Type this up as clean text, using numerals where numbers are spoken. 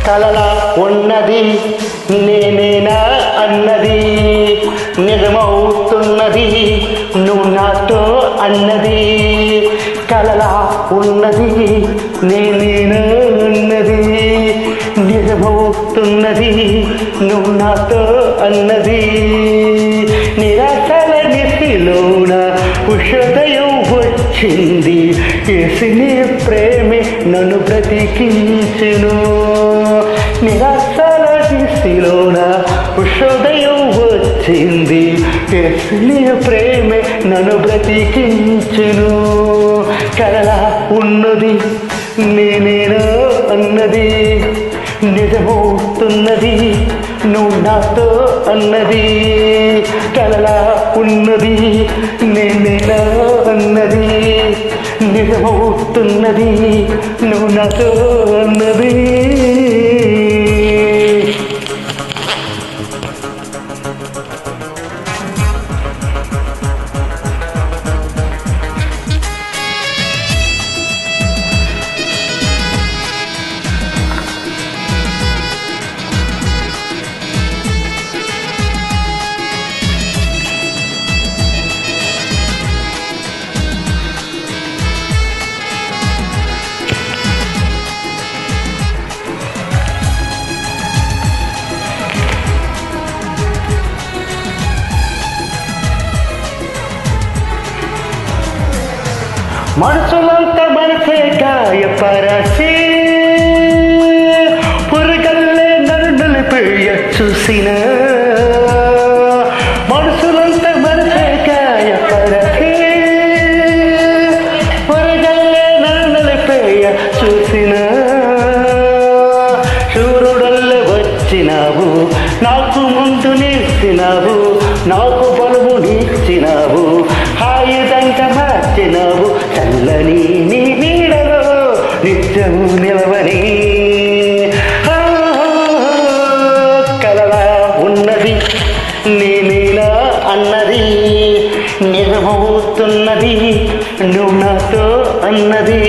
కలలా ఉన్నది నేనేనా అన్నది నిజమవుతున్నది నువ్వు నాతో అన్నది. కలలా ఉన్నది నేనేనా అన్నది నిజమవుతున్నది నువ్వు నాతో అన్నది. నిరాశల నిశిలోన ఉషోదయం వచ్చింది, యేసుని ప్రేమే నన్ను బ్రతికించెను. నిరాశల నిశిలోన ఉషోదయం వచ్చింది, యేసుని ప్రేమే నన్ను బ్రతికించెను. కలలా ఉన్నది నేనేనా అన్నది నిజమవుతున్నది నువ్వు నాతో అన్నది. కలలా ఉన్నది నేనేనా అన్నది నిజమవుతున్నది నువ్వు నాతో అన్నది. మనసులంతా మనసే గాయపరచి పురగల్లే నన్ను నిలిపేయ చూసిన. మనసులంతా మనసే గాయపరచి పురగల్లే నన్ను నిలిపేయ చూసిన. సూర్యుడల్లే వచ్చినావు, నాకు ముందు నిలిచినావు, నాకు బలువు నిచ్చినావు, హాయిదంట మార్చినావు, చల్లని నీ నీడలో నిత్యం నిలవని. కలలా ఉన్నది నేనేనా అన్నది నిజమవుతున్నది నువ్వు నాతో అన్నది.